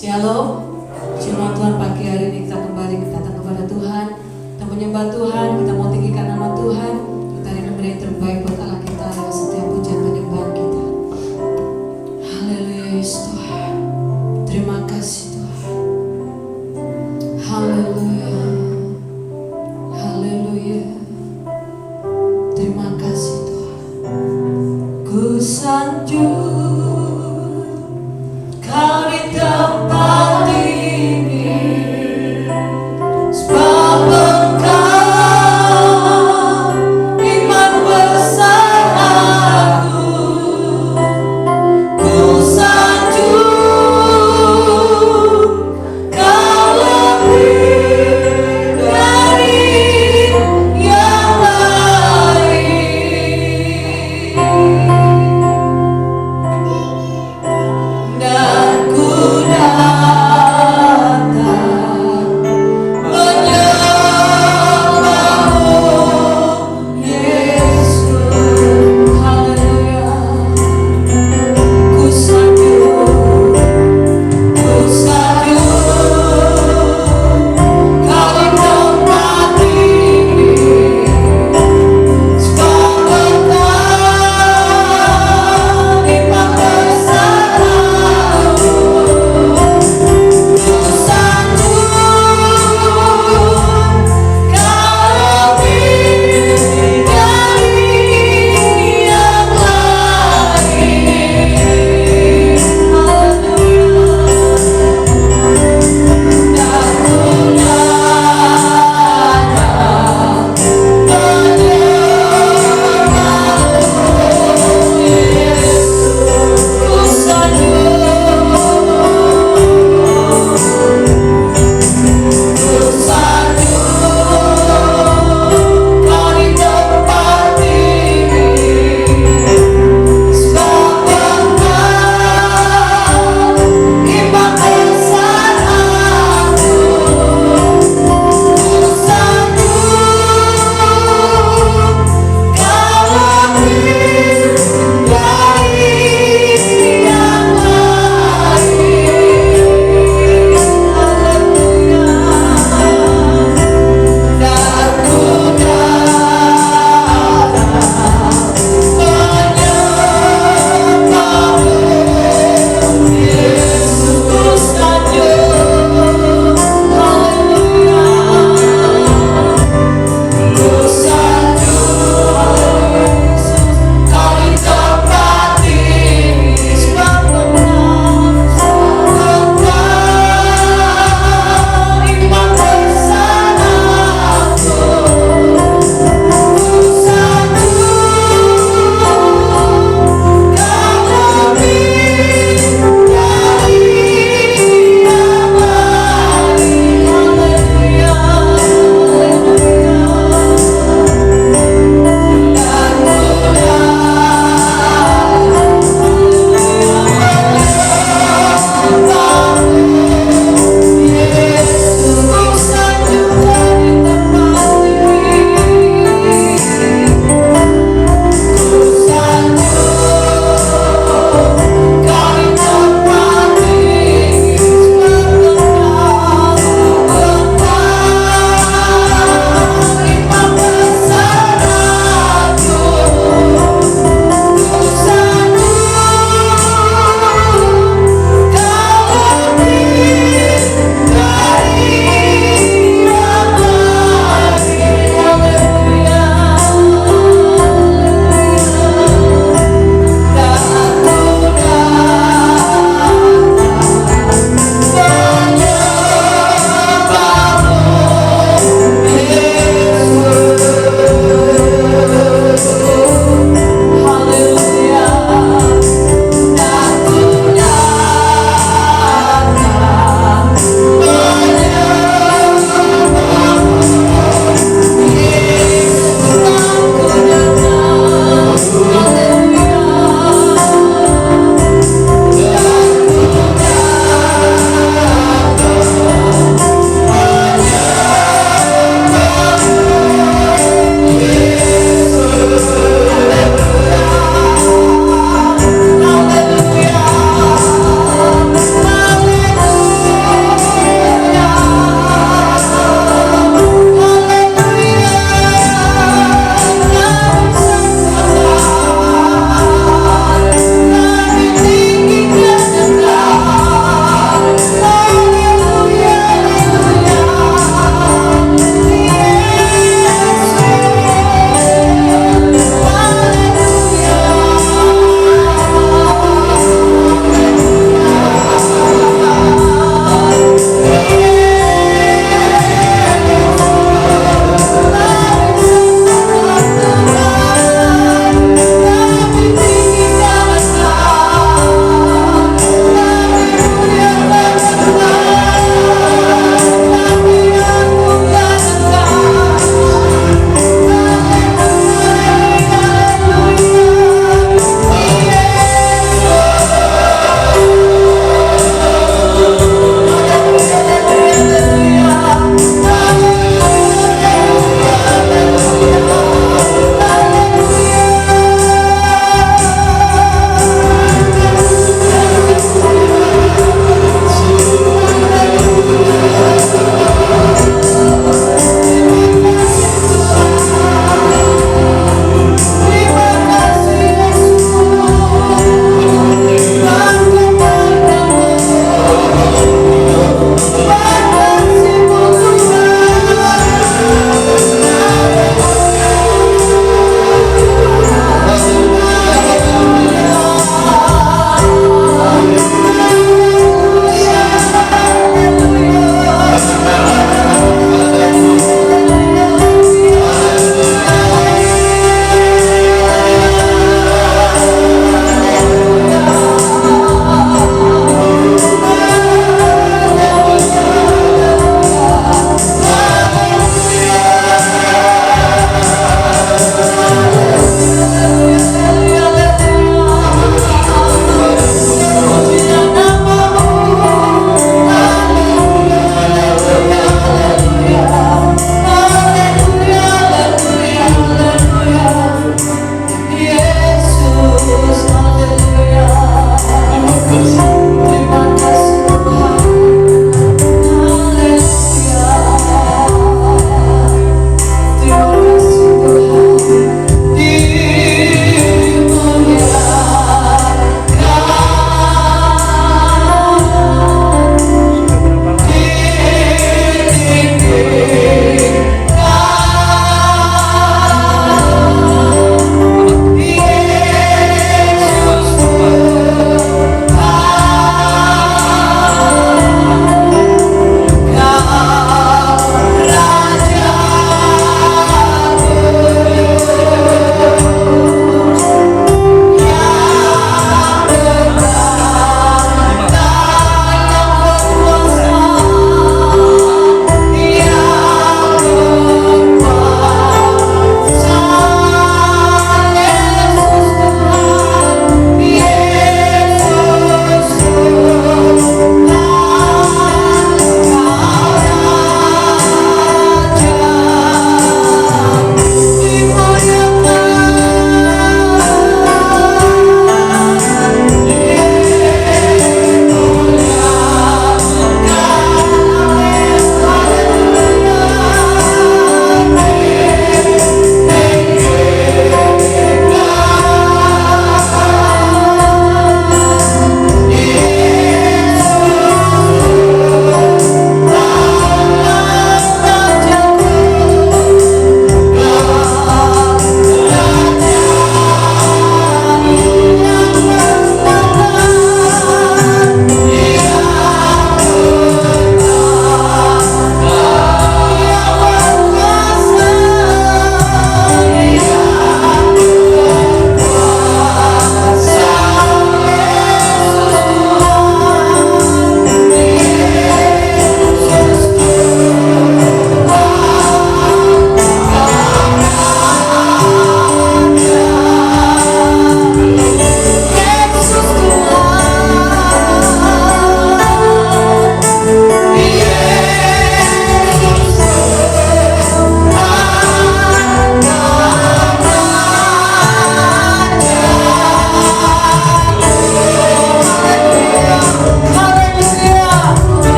Shalom. Firman Tuhan pagi hari ini kita kembali datang kepada Tuhan, kita menyembah Tuhan, kita mau tinggikan nama Tuhan. Kita hari ini memberi yang terbaik buat Allah kita dalam setiap pujian penyembahan kita. Haleluya Yesus Tuhan. Terima kasih Tuhan. Haleluya. Haleluya. Terima kasih Tuhan. Ku sanjung Kau di tempat ini, sebab Engkau iman besar aku. Ku sanjung Kau lebih dari yang lain.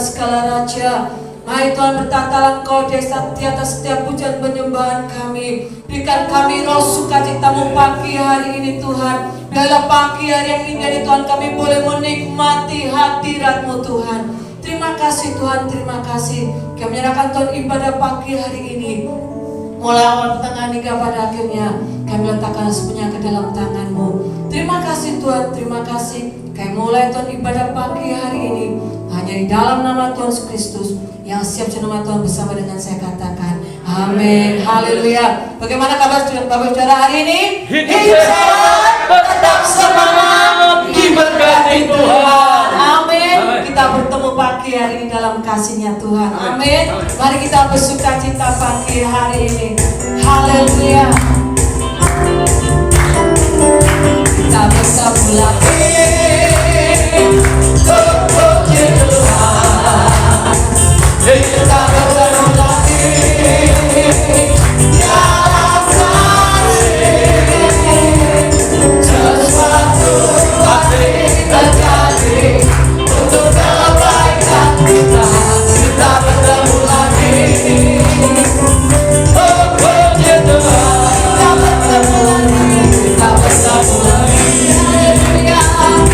atas segala raja. Hai Tuhan, bertatalah Engkau di atas setiap pujian penyembahan kami. Berikan kami roh sukacita-Mu pagi hari ini Tuhan. Biarlah pagi hari yang indah ini Tuhan, kami boleh menikmati hadirat-Mu Tuhan. Terima kasih Tuhan, terima kasih. Kami menyerahkan Tuhan ibadah pagi hari ini, mulai awal pertengahan hingga pada akhirnya, kami letakkan semuanya ke dalam tangan-Mu. Terima kasih Tuhan, terima kasih. Kami mulai Tuhan ibadah pagi hari ini hanya di dalam nama Tuhan Yesus Kristus yang siap nama Tuhan bersama dengan saya katakan amin, haleluya. Bagaimana kabar saudara hari ini? Hidup sehat, tetap semangat, diberkati Tuhan. Amin. Kita bertemu pagi hari ini dalam kasih-Nya Tuhan. Amin. Mari kita bersuka cita pagi hari ini. Haleluya. Kita bersama lagi. Kita bersama lagi dalam kasih, sesuatu pasti terjadi untuk kebaikan kita. Kita bertemu lagi, oh puji Tuhan. Kita bertemu lagi, kita bersama lagi, haleluya.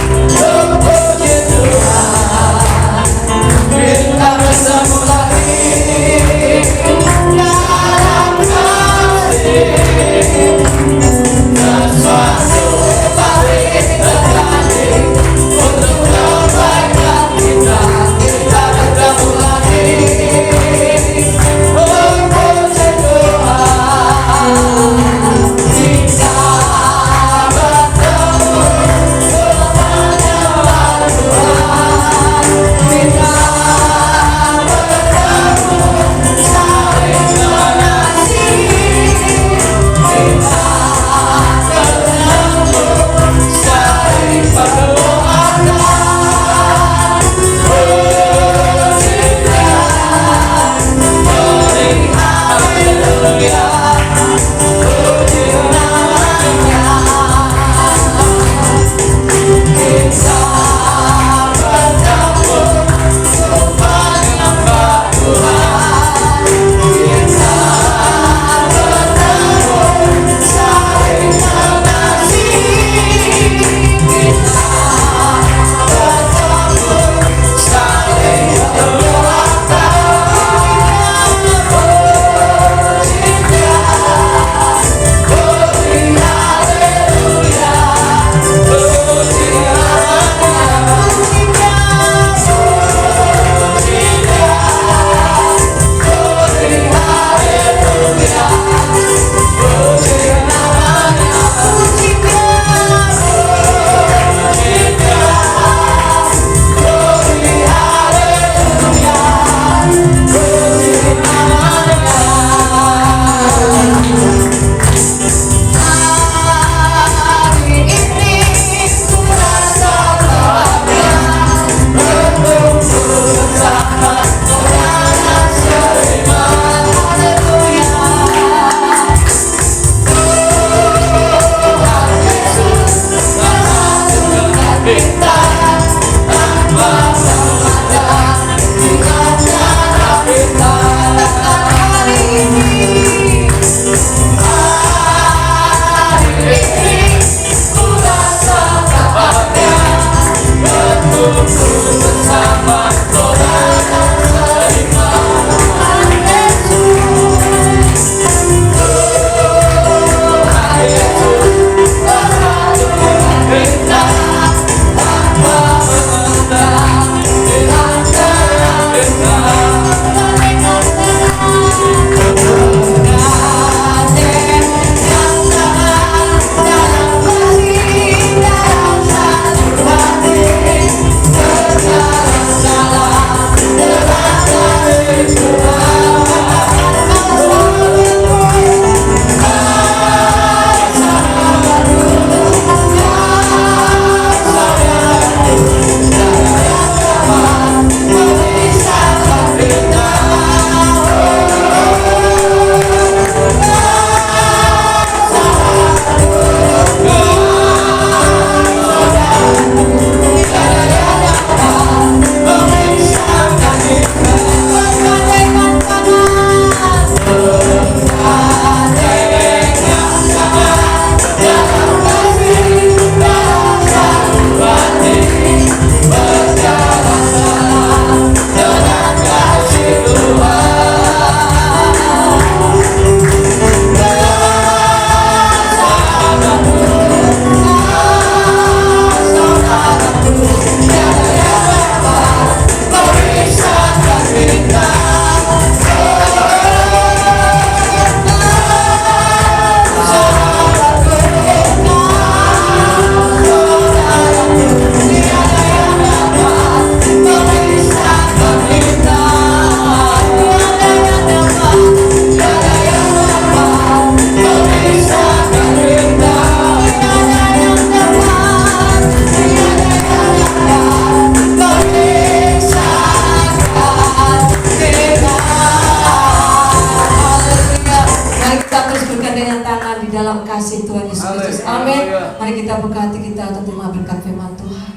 Kau berkati kita untuk terima berkat firman Tuhan.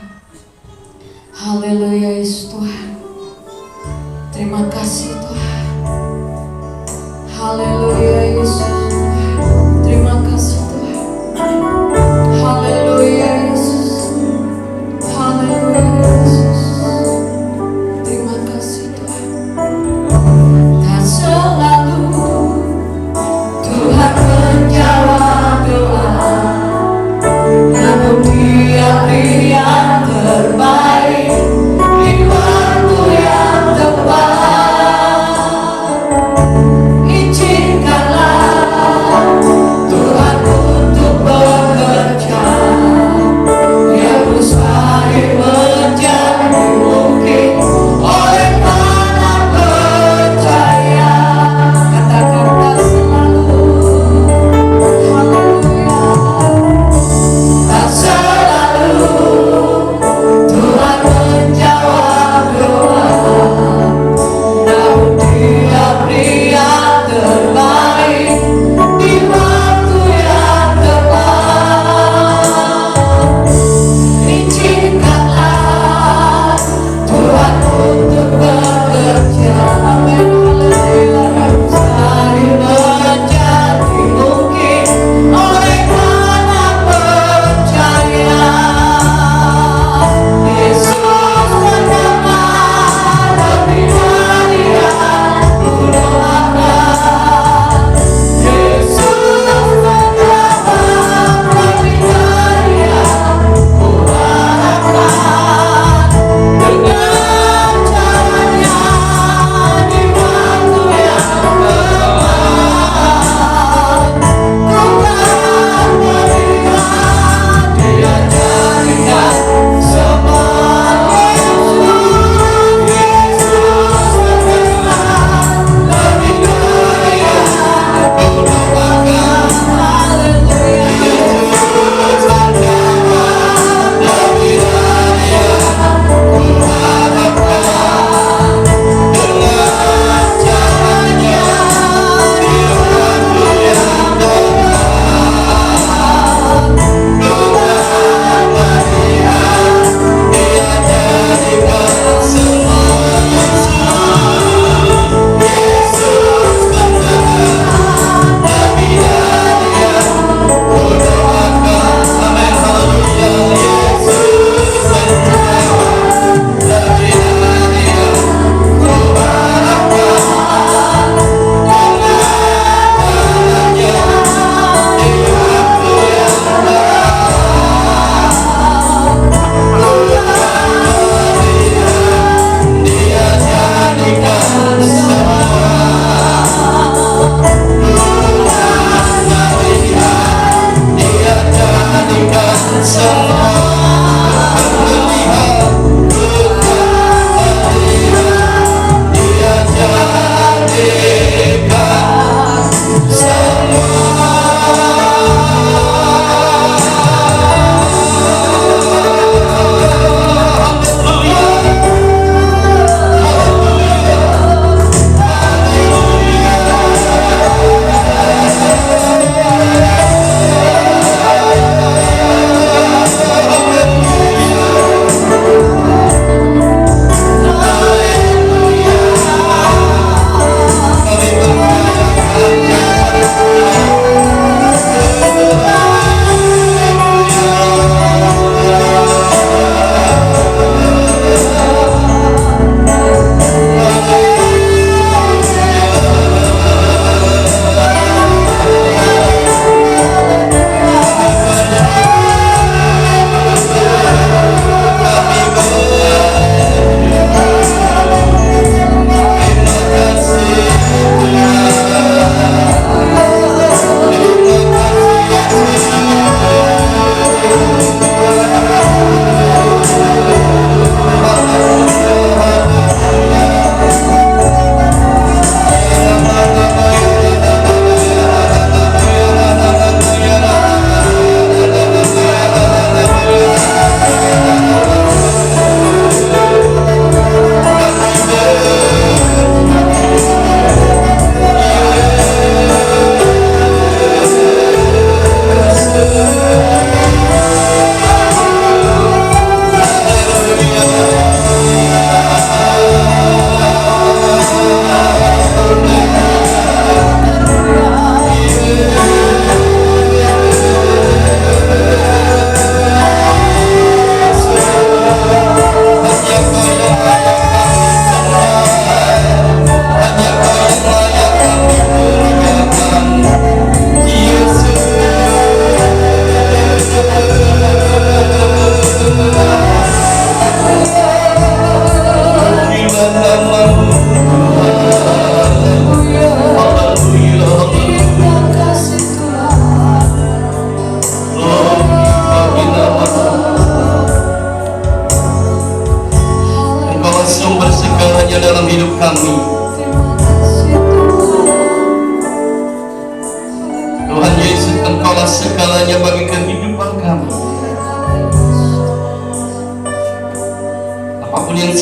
Haleluya Yesus Tuhan. Terima kasih Tuhan. Haleluya Yesus Tuhan. Terima kasih Tuhan. Haleluya Yesus. Haleluya Yesus. Terima kasih Tuhan. Dan selalu Tuhan menjawab doa. Namun Dia yang terbaik di waktu yang tepat. Izinkanlah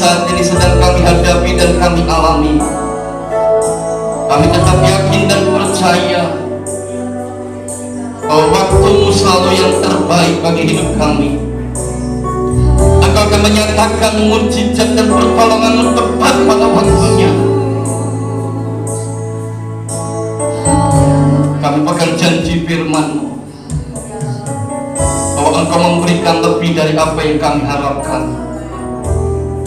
saat ini sedang kami hadapi dan kami alami, kami tetap yakin dan percaya bahwa waktu-Mu selalu yang terbaik bagi hidup kami. Engkau akan menyatakan mujizat dan pertolongan-Mu tepat pada waktunya. Kami pegang janji firman-Mu bahwa Engkau memberikan lebih dari apa yang kami harapkan,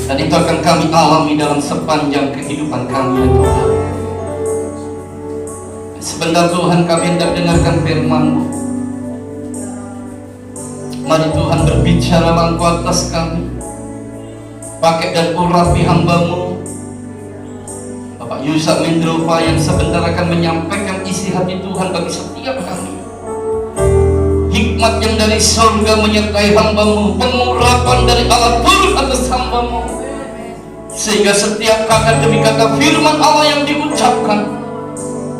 dan itu akan kami alami dalam sepanjang kehidupan kami, ya Tuhan. Sebentar Tuhan, kami hendak dengarkan firman-Mu. Mari Tuhan berbicara Engkau atas kami. Pakai dan urapi hamba-Mu Bapak Yusak Mendrova yang sebentar akan menyampaikan isi hati Tuhan bagi setiap kami. Hikmat yang dari surga menyertai hamba-Mu, pengurapan dari Allah turun atas hamba-Mu, sehingga setiap kata demi kata firman Allah yang diucapkan,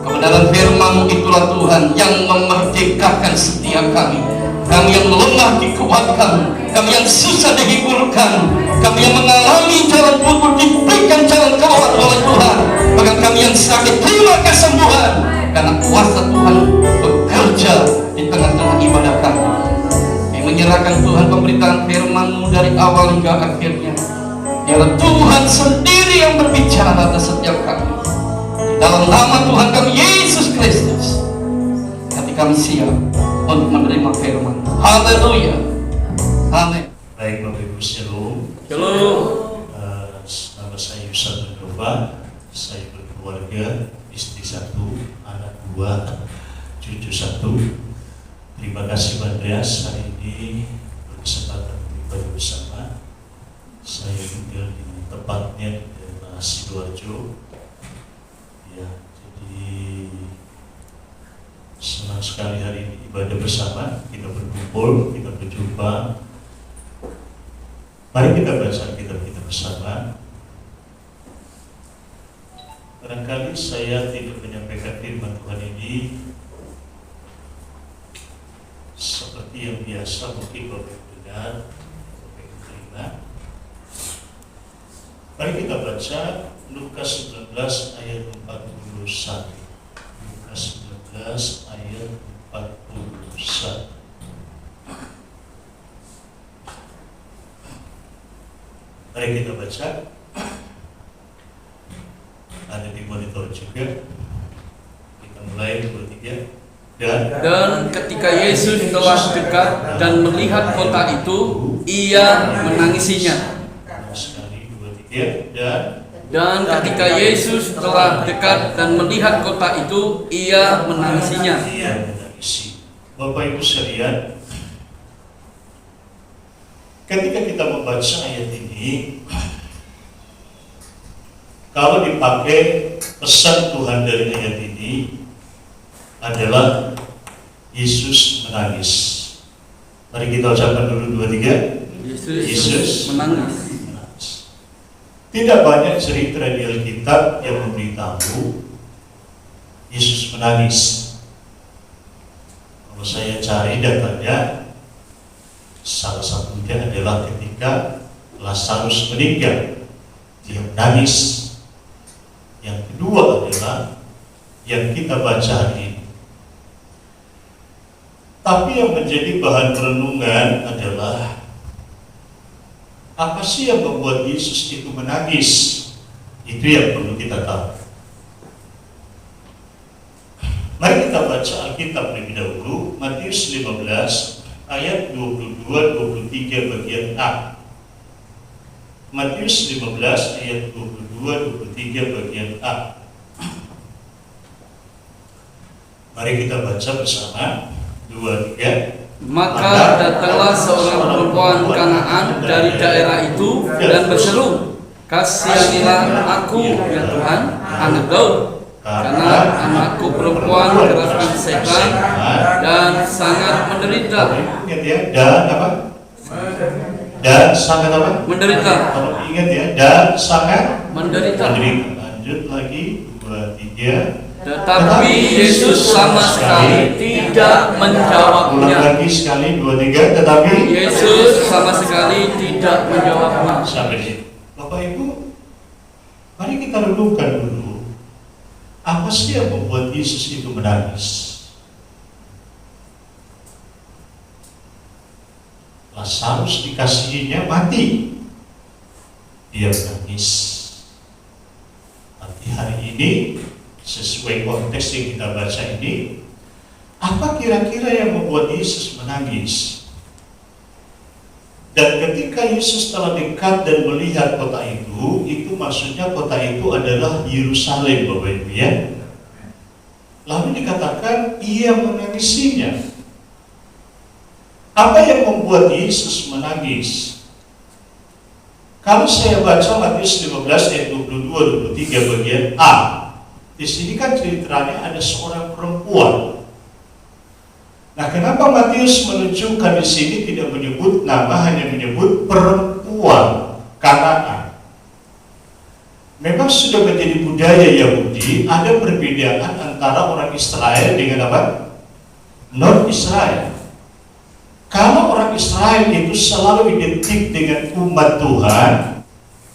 kebenaran firman-Mu itulah Tuhan yang memerdekakan setiap kami. Kami yang lemah dikuatkan, kami yang susah dihiburkan, kami yang mengalami jalan buntu diberikan jalan keluar oleh Tuhan, bahkan kami yang sakit terima kesembuhan, karena kuasa Tuhan bekerja di tengah-tengah ibadah kami. Kami menyerahkan Tuhan pemberitaan firman-Mu dari awal hingga akhirnya. Biarlah Tuhan sendiri yang berbicara atas setiap kami. Di dalam nama Tuhan kami Yesus Kristus, hati kami siap untuk menerima firman. Haleluya. Amin. Baik Bapak Ibu, Shalom. Shalom. Nama saya Yusak Mendrova. Saya berkeluarga, istri 1, anak 2, cucu 1. Terima kasih Pak Andreas hari ini berkesempatan beribadah bersama. Saya tinggal di tepatnya di daerah Sidoarjo. Ya, jadi senang sekali hari ini ibadah bersama, kita berkumpul, kita berjumpa. Mari kita baca Alkitab kita bersama. Barangkali saya tidak menyampaikan firman Tuhan ini seperti yang biasa, mungkin Bapak Ibu dengar, Bapak Ibu terima. Mari kita baca Lukas 19 ayat 41. Lukas 19 ayat 41. Mari kita baca. Ada di monitor juga. Kita mulai 2, 3. Dan ketika Yesus telah dekat dan melihat kota itu, ia menangisinya. Sekali 2, 3. Dan ketika Yesus telah dekat dan melihat kota itu, ia menangisinya. Ia menangisi. Bapak Ibu sekalian, ketika kita membaca ayat ini, kalau dipakai pesan Tuhan dari ayat ini adalah Yesus menangis. Mari kita ucapkan dulu 2, 3. Yesus menangis. Tidak banyak cerita di Alkitab yang memberitahu Yesus menangis. Kalau saya cari datanya, salah satunya adalah ketika Lazarus meninggal, dia menangis. Yang kedua adalah yang kita baca hari ini. Tapi yang menjadi bahan renungan adalah apa sih yang membuat Yesus itu menangis? Itu yang perlu kita tahu. Mari kita baca Alkitab lebih dahulu, Matius 15 ayat 22-23 bagian A. Matius 15 ayat 22-23 bagian A. Mari kita baca bersama. 2, 3. Maka datanglah seorang perempuan Kanaan dari daerah itu dan berseru, "Kasihanilah aku, ya Tuhan, anak Daud, karena anakku perempuan kerasukan setan dan sangat menderita." Ingat ya, dan apa? Dan sangat apa? Menderita. Ingat ya, dan sangat Menderita. Lanjut lagi, 2, 3. Tetapi Yesus sama sekali tidak Ulang menjawabnya. lagi sekali, 2, 3. Tetapi Yesus sama sekali tidak menjawabnya. sampai di sini. Bapak Ibu kita renungkan dulu, apa sih yang membuat Yesus itu menangis? Lazarus dikasihinya mati, dia menangis. Tapi hari ini, sesuai konteks yang kita baca ini, apa kira-kira yang membuat Yesus menangis? Dan ketika Yesus telah dekat dan melihat kota itu maksudnya kota itu adalah Yerusalem, Bapak Ibu ya. Lalu dikatakan ia menangisinya. Apa yang membuat Yesus menangis? Kalau saya baca Matius 15 ayat 22-23 bagian A, di sini kan ceritanya ada seorang perempuan. Nah, kenapa Matius menunjukkan di sini tidak menyebut nama, hanya menyebut perempuan Kanaan? Memang sudah menjadi budaya Yahudi, ada perbedaan antara orang Israel dengan apa? Non-Israel. Kalau orang Israel itu selalu identik dengan umat Tuhan,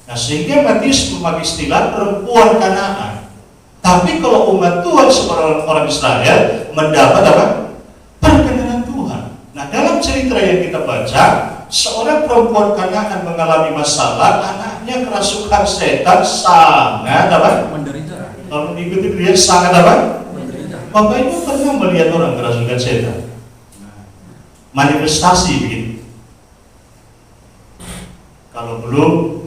nah sehingga Matius memakai istilah perempuan Kanaan. Tapi kalau umat Tuhan seorang orang Israel mendapat apa? Perkenanan Tuhan. Nah, dalam cerita yang kita baca, seorang perempuan Kanaan mengalami masalah, anaknya kerasukan setan sangat apa? Menderita. Kalau diikuti dia sangat apa? Menderita. Bapak Ibu pernah melihat orang kerasukan setan? Manifestasi begitu. Kalau belum,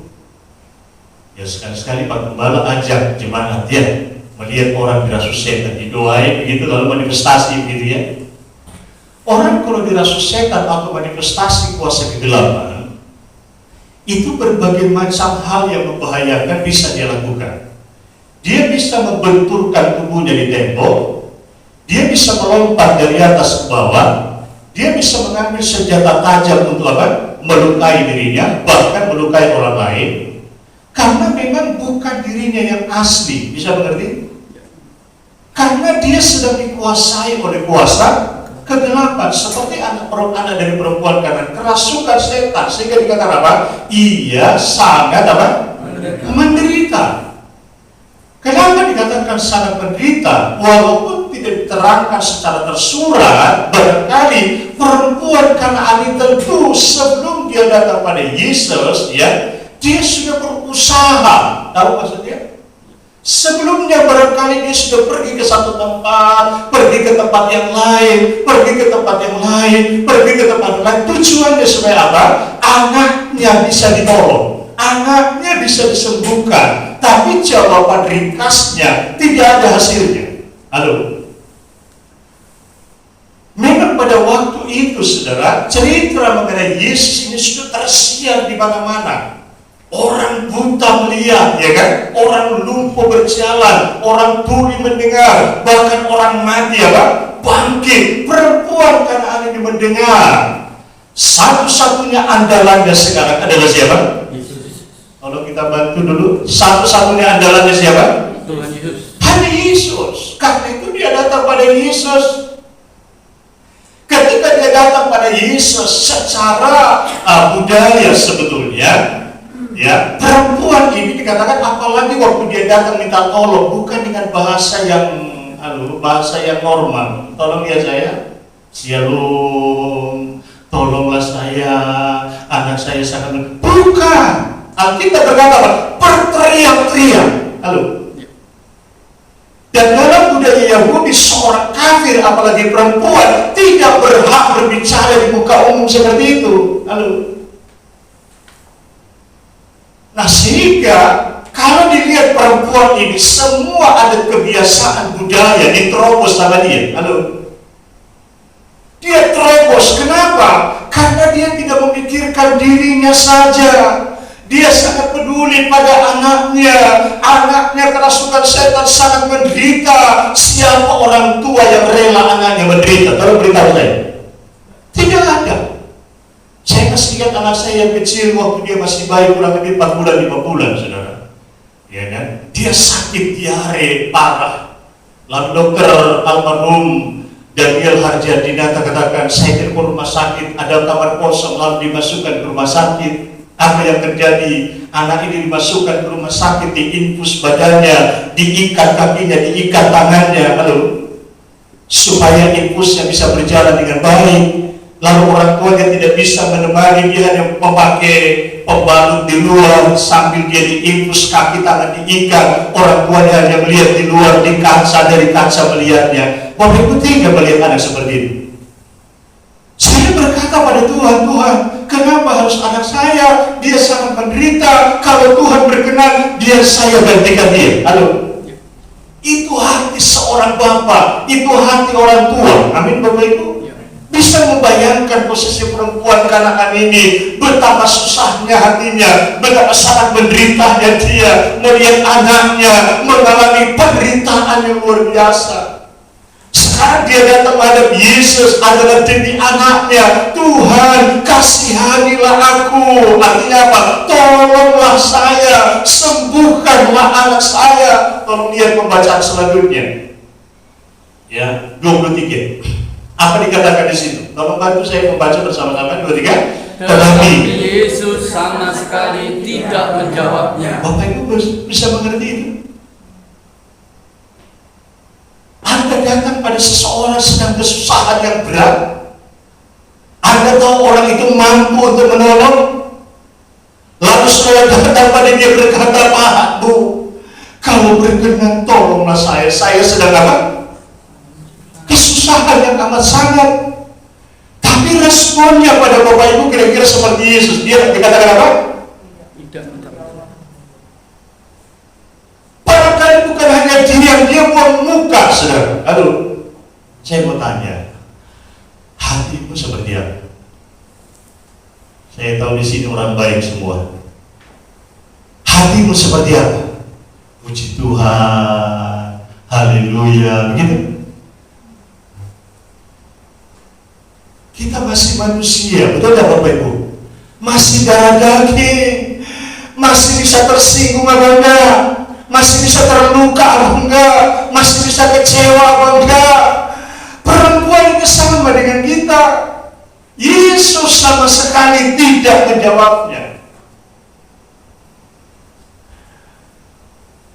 ya sekali-sekali Pak Gembala ajak jemaat ya melihat orang dirasukan setan, didoain begitu lalu manifestasi begitu ya. Orang kalau dirasukan setan atau manifestasi kuasa kegelapan, itu berbagai macam hal yang membahayakan bisa dia lakukan. Dia bisa membenturkan tubuhnya di tembok, dia bisa melompat dari atas ke bawah, dia bisa mengambil senjata tajam untuk apa? Melukai dirinya, bahkan melukai orang lain, karena memang bukan dirinya yang asli. Bisa mengerti? Karena dia sedang dikuasai oleh kuasa kegelapan, seperti anak dari perempuan Kanaan kerasukan setan, sehingga dikatakan apa? Ia sangat apa? Menderita. Kenapa dikatakan sangat menderita? Walaupun tidak diterangkan secara tersurat, barangkali perempuan Kanaan tentu sebelum dia datang pada Yesus, ya, dia sudah berusaha. Tahu maksudnya? Sebelumnya barangkali dia sudah pergi ke satu tempat, pergi ke tempat yang lain, pergi ke tempat yang lain, pergi ke tempat lain. Tujuannya supaya apa? Anaknya bisa ditolong, anaknya bisa disembuhkan. Tapi jawaban ringkasnya tidak ada hasilnya. Halo. Memang pada waktu itu, saudara, cerita mengenai Yesus ini sudah tersiar di mana-mana. Orang buta melihat, ya kan? Orang lumpuh berjalan, orang tuli mendengar, bahkan orang mati apa? Bangkit. Perempuan Kanaan ini mendengar. Satu-satunya andalannya sekarang adalah siapa? Yesus. Kalau kita bantu dulu, satu-satunya andalannya siapa? Tuhan Yesus. Hanya Yesus. Karena itu dia datang pada Yesus. Ketika dia datang pada Yesus secara budaya sebetulnya, ya, perempuan ini dikatakan apalagi waktu dia datang minta tolong, bukan dengan bahasa yang normal. Tolong ya saya, Shalom, tolonglah saya, anak saya sangat bukan. Alkitab berkata apa? Berteriak-teriak. Halo. Dan dalam budaya Yahudi, seorang kafir apalagi perempuan tidak berhak berbicara di muka umum seperti itu. Halo. Nah, sehingga kalau dilihat perempuan ini, semua ada kebiasaan budaya diterobos sama dia. Halo. Dia terobos. Kenapa? Karena dia tidak memikirkan dirinya saja. Dia sangat peduli pada anaknya. Anaknya kerasukan setan, sangat menderita. Siapa orang tua yang rela anaknya menderita? Kalau beritahu saya, tidak ada. Saya masih ingat anak saya yang kecil waktu dia masih bayi, kurang lebih 4 bulan, 5 bulan, saudara. Ya kan? Dia sakit diare parah. Lalu dokter almarhum Daniel Harjadinata katakan, saya ke rumah sakit, ada kamar kosong, lalu dimasukkan ke rumah sakit. Apa yang terjadi? Anak ini dimasukkan ke rumah sakit, diinfus badannya, diikat kakinya, diikat tangannya, supaya infusnya bisa berjalan dengan baik. Lalu orang tuanya tidak bisa menemani, dia hanya memakai pembalut di luar sambil dia diinfus, kaki tangan diikat. Orang tuanya hanya melihat di luar, di kaca, dari kaca melihatnya. Bapak Ibu tega melihat anak seperti ini. Saya berkata pada Tuhan, Tuhan, kenapa harus anak saya? Dia sangat menderita. Kalau Tuhan berkenan, saya gantikan dia. Itu hati seorang bapak, itu hati orang tua. Amin, Bapak Ibu. Bisa membayangkan posisi perempuan Kanaan ini, betapa susahnya hatinya, betapa sangat menderitanya dia melihat anaknya mengalami penderitaan yang luar biasa. Sekarang dia datang menghadap Yesus adalah demi anaknya. Tuhan, kasihanilah aku. Artinya apa? Tolonglah saya, sembuhkanlah anak saya. Tolong lihat pembacaan selanjutnya. Ya, 23. Apa dikatakan di situ? Tolong bantu saya membaca bersama-sama. 23. Tetapi Yesus sama sekali tidak menjawabnya. Bapak Ibu bisa mengerti itu? Anda datang pada seseorang sedang kesusahan yang berat. Anda tahu orang itu mampu untuk menolong. Lalu saya datang pada dia berkata, Pak Bu, kalau berkenan tolonglah saya. Saya sedang apa? Kesusahan yang amat sangat. Tapi responnya pada Bapak Ibu kira-kira seperti Yesus. Dia dikatakan apa? Tidak menjawab. Barangkali bukan hanya diam, dia buang muka, saudara. Saya mau tanya, hatimu seperti apa? Saya tahu di sini orang baik semua. Hatimu seperti apa? Puji Tuhan, haleluya, begitu. Kita masih manusia, betul tidak Bapak Ibu? Masih darah daging, masih bisa tersinggung apa enggak? Masih bisa terluka apa enggak? Masih bisa kecewa apa enggak? Perempuan itu sama dengan kita. Yesus sama sekali tidak menjawabnya.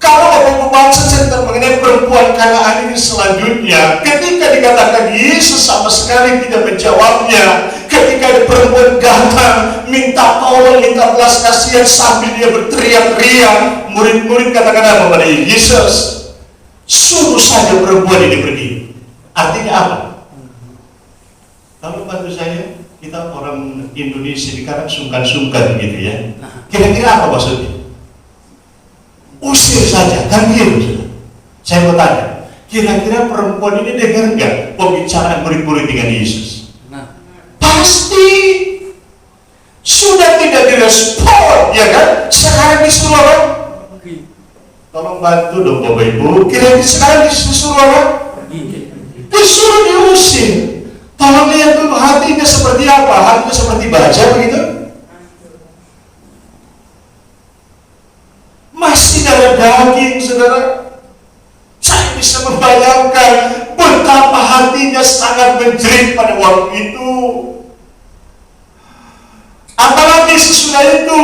Kalau Bapak Ibu baca cerita mengenai perempuan Kanaan ini selanjutnya, ketika dikatakan Yesus sama sekali tidak menjawabnya, ketika ada perempuan datang minta tolong, minta belas kasihan sambil dia berteriak-teriak, murid-murid katakan apa pada Yesus? Suruh saja perempuan ini pergi. Artinya apa? Kalau bantu saya, kita orang Indonesia sekarang sungkan-sungkan gitu ya. Kira-kira apa maksudnya? Usir saja, kan gitu. Saya mau tanya, kira-kira perempuan ini dengar nggak pembicaraan murid-murid dengan Yesus? Pasti sudah tidak direspon, ya kan? Sekarang disuruh apa? Tolong bantu dong Bapak Ibu. Kira-kira sekarang disuruh apa? Disuruh diusir. Tolong lihat dulu hatinya seperti apa? Hatinya seperti baja begitu? Masih darah daging, saudara. Saya bisa membayangkan betapa hatinya sangat menjerit pada waktu itu. Apalagi sesudah itu,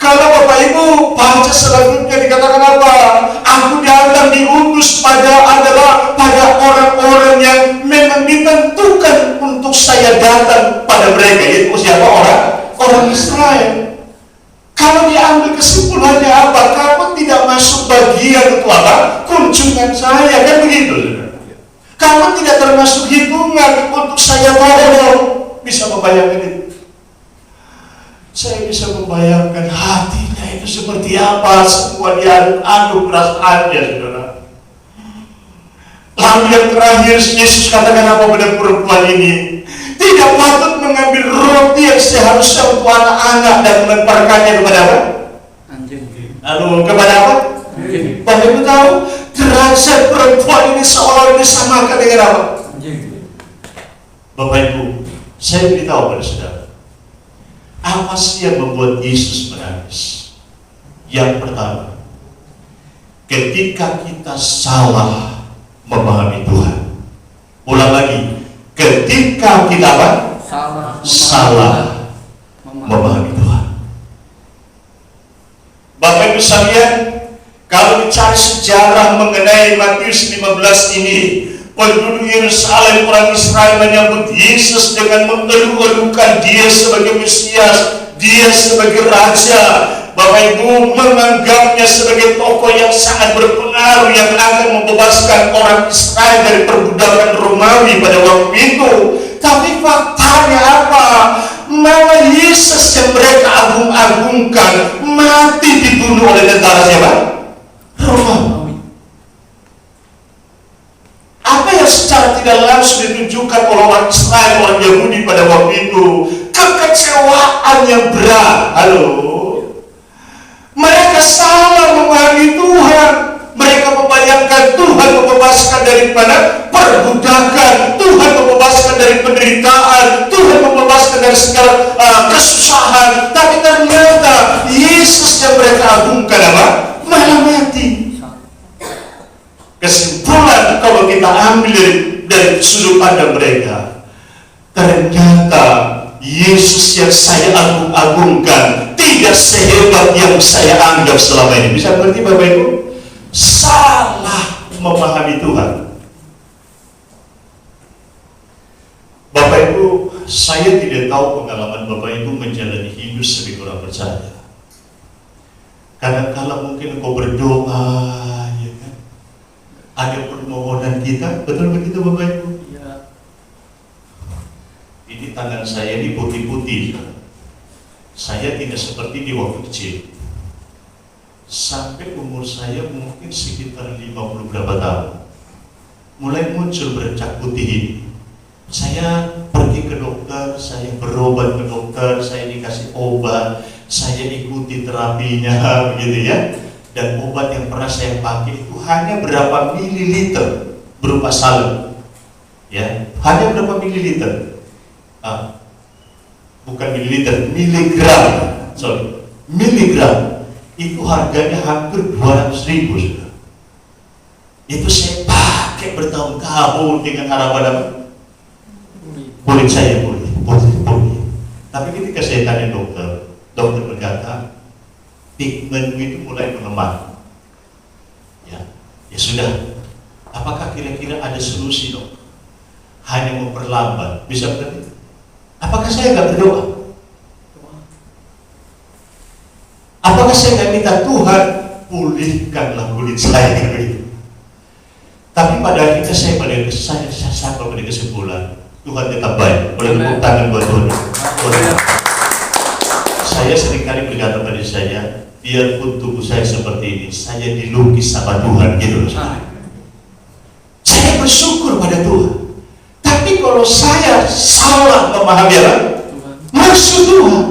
kalau Bapak Ibu baca selanjutnya dikatakan apa? Aku datang diutus pada orang-orang yang memang ditentukan untuk saya datang pada mereka. Yaitu siapa? Orang Israel. Kalau diambil kesimpulannya apa? Kamu tidak masuk bagian untuk apa? Kunjungan saya, kan begitu? Kamu tidak termasuk hitungan untuk saya tolong. Bisa membayangkan itu? Saya bisa membayangkan hatinya itu seperti apa. Semua diaduk perasaannya, saudara. Lalu yang terakhir Yesus katakan apa pada perempuan ini? Tidak patut mengambil roti yang seharusnya untuk anak-anak dan melemparkannya kepada apa? Anjing. Lalu kepada apa? Anjing. Bapak Ibu tahu derajat perempuan ini seolah disamakan dengan apa? Anjing. Bapak Ibu, saya beritahu pada saudara, apa sih yang membuat Yesus menangis? Yang pertama, ketika kita salah memahami Tuhan. Ulang lagi, ketika kita apa? Salah memahami Tuhan. Bapak Ibu sekalian, kalau dicari sejarah mengenai Matius 15 ini, penduduk Yerusalem, orang Israel menyambut Yesus dengan mengeluh-elukan Dia sebagai Mesias, Dia sebagai Raja. Bapak Ibu menganggapnya sebagai tokoh yang sangat berpengaruh yang akan membebaskan orang Israel dari perbudakan Romawi pada waktu itu. Tapi faktanya apa? Malah Yesus yang mereka agung-agungkan mati dibunuh oleh tentara siapa? Romawi. Apa yang secara tidak langsung ditunjukkan oleh orang Israel, orang Yahudi pada waktu itu? Kekecewaan yang berat. Halo. Mereka salah memahami Tuhan. Mereka membayangkan Tuhan membebaskan dari mana? Perbudakan. Tuhan membebaskan dari penderitaan. Tuhan membebaskan dari segala kesusahan. Tapi ternyata Yesus yang mereka agungkan apa? Malah mati. Kesimpulan kalau kita ambil dari sudut pandang mereka, ternyata Yesus yang saya agung-agungkan tidak sehebat yang saya anggap selama ini. Bisa mengerti Bapak Ibu? Salah memahami Tuhan. Bapak Ibu, saya tidak tahu pengalaman Bapak Ibu menjalani hidup sebagai orang percaya. Kadang-kala mungkin engkau berdoa, ya kan? Ada permohonan kita, betul begitu Bapak Ibu? Ya. Ini tangan saya ini putih-putih. Saya tidak seperti di waktu kecil. Sampai umur saya mungkin sekitar 50 berapa tahun, mulai muncul bercak putih ini. Saya pergi ke dokter, saya berobat ke dokter, saya dikasih obat, saya ikuti terapinya, begitu ya. Dan obat yang pernah saya pakai itu hanya berapa mililiter berupa salep, ya, hanya berapa mililiter. Bukan mililiter, miligram, sorry, miligram. Itu harganya hampir 200.000 sudah. Itu saya pakai bertahun-tahun dengan harapan apa? Kulit saya pulih. Tapi ketika saya tanya dokter berkata pigmen itu mulai melemah. Ya sudah. Apakah kira-kira ada solusi dok? Hanya memperlambat, bisa berarti? Apakah saya nggak berdoa? Apakah saya nggak minta Tuhan pulihkanlah kulit saya gitu? Tapi pada akhirnya saya sampai pada kesimpulan Tuhan tetap baik. Boleh tepuk tangan buat Tuhan. Saya seringkali berkata pada saya, biarpun tubuh saya seperti ini, saya dilukis sama Tuhan gitu loh. Saya bersyukur pada Tuhan. Tapi kalau saya salah memahami apa? Maksud Tuhan,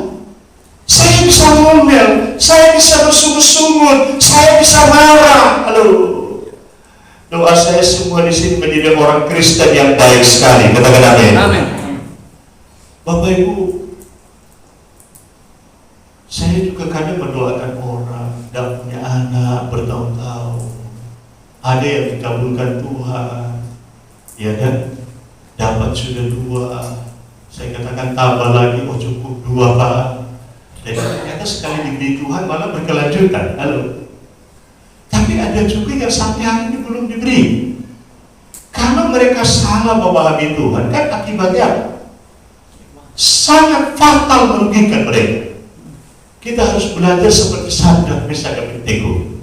saya bisa ngomel, saya bisa bersungut-sungut, saya bisa marah. Halo, doa saya semua di sini menjadi orang Kristen yang baik sekali. Katakan amin. Amin. Bapak Ibu, saya juga kadang mendoakan orang tidak punya anak bertahun-tahun. Ada yang dikabulkan Tuhan, ya kan? Dapat sudah 2, saya katakan tambah lagi, oh cukup 2 Pak. Dan ternyata sekali diberi Tuhan malah berkelanjutan. Halo. Tapi ada juga yang sampai hari ini belum diberi. Karena mereka salah memahami Tuhan, kan akibatnya sangat fatal merugikan mereka. Kita harus belajar seperti Sadrak, Mesak, Abednego.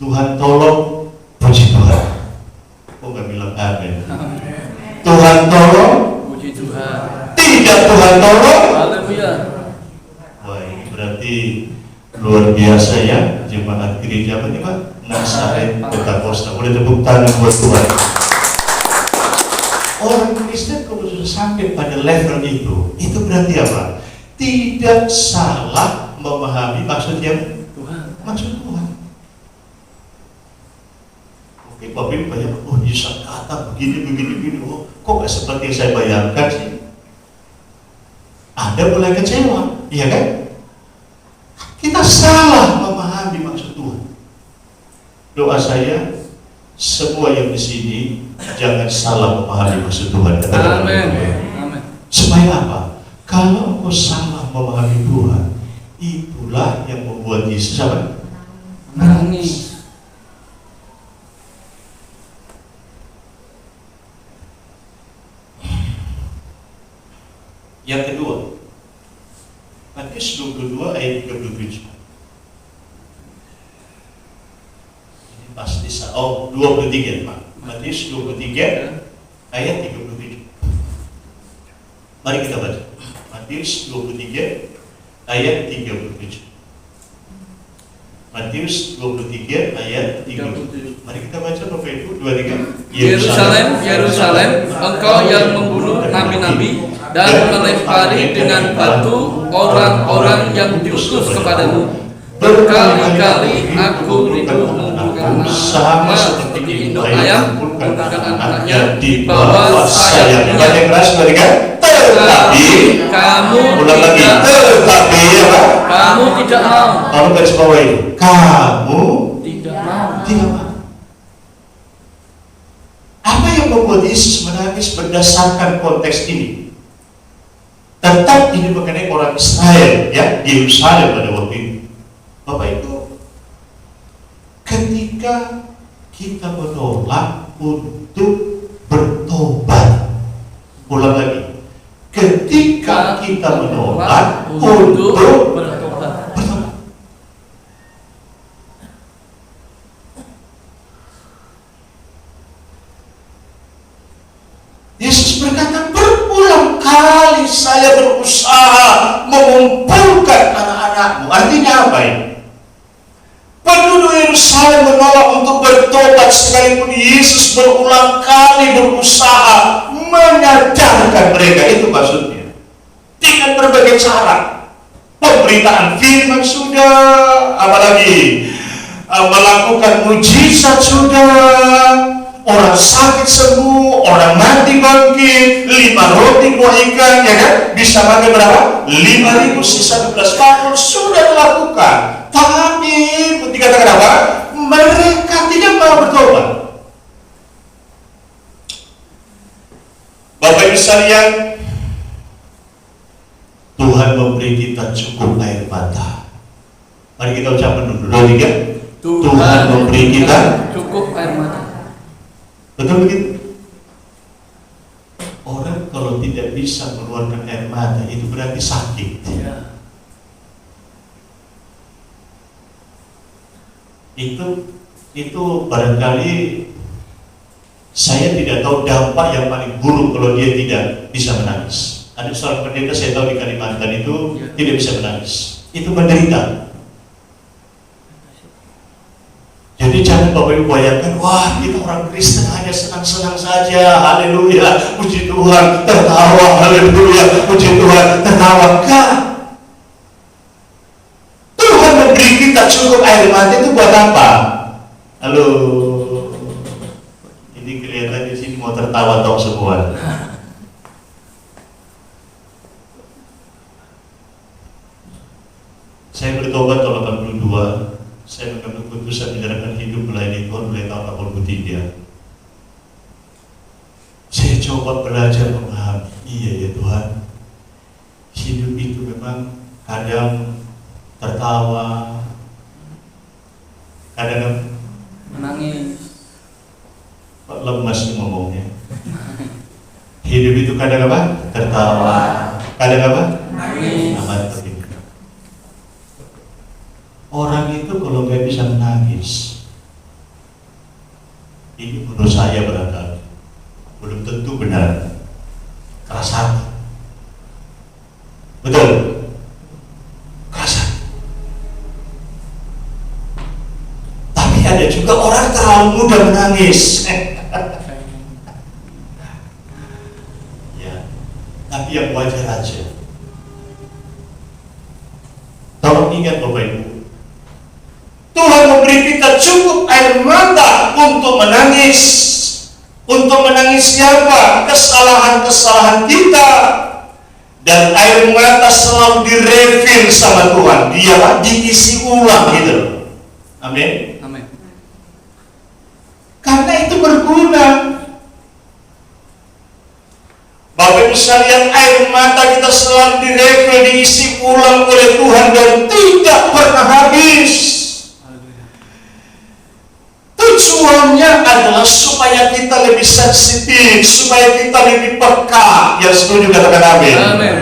Tuhan tolong, puji Tuhan. Kok nggak bilang amin? Tuhan tolong, Puji Tuhan. tidak Tuhan tolong. Haleluya. Wah, ini berarti luar biasa ya jemaat gereja apa nih Pak? Nazaret Pentakosta. Boleh tepuk tangan buat Tuhan. Orang Kristen kalau sudah sampai pada level itu berarti apa? Tidak salah memahami maksudnya Tuhan. Maksud Tuhan. Oke, Bapak Ibu banyak, oh Yesus kata begini, oh kok gak seperti yang saya bayangkan sih? Anda mulai kecewa, iya kan? Kita salah memahami maksud Tuhan. Doa saya, semua yang di sini jangan salah memahami maksud Tuhan. Amin. Supaya apa? Kalau engkau salah memahami Tuhan, itulah yang membuat Yesus apa? Menangis. Yang kedua, Matius 22 ayat 37. Ini pasti 23 Pak. Matius 23 ayat 37. Mari kita baca. Matius 23 ayat 37. Matius 23 ayat 37. Mari kita baca Bapak Ibu 23. Yerusalem, Yerusalem, engkau yang membunuh nabi-nabi dan melempari dengan batu orang-orang yang diutus kepadamu. Berkali-kali aku rindu mengumpulkan sama anak seperti induk ayam ayam mengumpulkan mengumpulkan anaknya anaknya di di bawah bawah sayapnya. sayapnya. Yang keras berikan. Tetapi kamu ulang lagi. tidak, Tetapi apa? kamu tidak mau, Kamu garis bawah itu. Kamu tidak mau. tidak mau. Apa yang membuat Yesus menangis berdasarkan konteks ini? Tetap ini mengenai orang Israel ya di Yerusalem pada waktu itu. Bapak Ibu, ketika kita menolak untuk bertobat, ulang lagi, ketika kita menolak untuk bertobat. bertobat, Yesus berkata, berulang kali saya berusaha mengumpulkan anak-anakmu. Artinya apa ini? Penduduk Yerusalem menolak untuk bertobat, sekalipun Yesus berulang kali berusaha menyadarkan mereka. Itu maksudnya. Dengan berbagai cara. Pemberitaan firman sudah, apalagi melakukan mujizat sudah, orang sakit sembuh, orang mati bangkit, 5 roti 2 ikan, ya kan? Bisa makan berapa? 5.000 sisa 12 bakul sudah dilakukan. Tapi dikatakan apa? Mereka tidak mau bertobat. Bapak Ibu sekalian, Tuhan memberi kita cukup air mata. Mari kita ucapkan dulu 2, 3. Tuhan memberi kita cukup air mata. Betul begitu? Orang kalau tidak bisa mengeluarkan air mata itu berarti sakit. Ya. Itu barangkali saya tidak tahu dampak yang paling buruk kalau dia tidak bisa menangis. Ada seorang pendeta saya tahu di Kalimantan itu tidak bisa menangis. Itu menderita. Jadi jangan Bapak Ibu bayangkan, wah kita orang Kristen hanya senang-senang saja, haleluya, puji Tuhan, tertawa, haleluya, puji Tuhan, tertawa. Enggak. Tuhan memberi kita cukup air mata itu buat apa? Halo, ini kelihatan di sini mau tertawa tahu semua. Saya bertobat tahun 82. Saya mengambil keputusan menyerahkan hidup melayani Tuhan mulai tahun 83. Saya coba belajar memahami, iya ya Tuhan, hidup itu memang kadang tertawa, kadang Menangis. Pak lemas ngomongnya. Hidup itu kadang apa? Tertawa, kadang apa? Menangis. Amat begitu. Orang itu kalau nggak bisa menangis, ini menurut saya barangkali belum tentu benar, keras hati. Betul? Keras hati. Tapi ada juga orang terlalu mudah menangis. Ya, tapi yang wajar aja. Tolong ingat Bapak Ibu, Tuhan memberi kita cukup air mata untuk menangis. Untuk menangis siapa? Kesalahan-kesalahan kita. Dan air mata selalu direfill sama Tuhan. Dia diisi ulang gitu. Amin. Amin. Karena itu berguna. Bapak Ibu sekalian, air mata kita selalu direfill, diisi ulang oleh Tuhan dan tidak pernah habis. Tujuannya adalah supaya kita lebih sensitif, supaya kita lebih peka. Yang setuju katakan amin. Amin.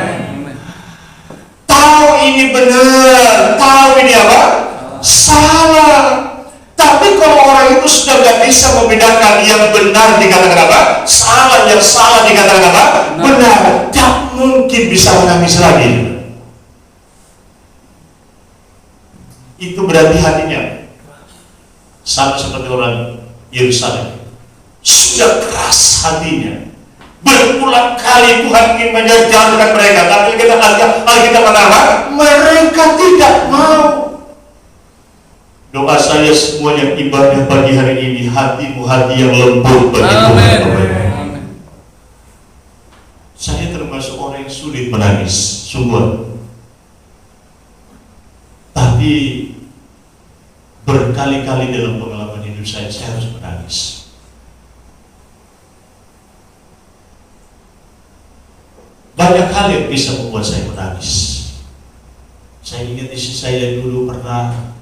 Tahu ini benar, tahu ini apa? Salah. Tapi kalau orang itu sudah tidak bisa membedakan yang benar dikatakan apa? Salah, yang salah dikatakan apa? Benar. Tak mungkin bisa menangis lagi. Itu berarti hatinya sama seperti orang Yerusalem. Sudah keras hatinya. Berulang kali Tuhan ingin menjatuhkan mereka, tapi kita Alkitab apa? Mereka tidak mau. Doa saya semua yang ibadah pagi hari ini, hatimu hati yang lembut bagi Tuhan. Saya termasuk orang yang sulit menangis, sungguh. Tapi berkali-kali dalam pengalaman hidup saya harus menangis. Banyak hal yang bisa membuat saya menangis. Saya ingat istri saya dulu pernah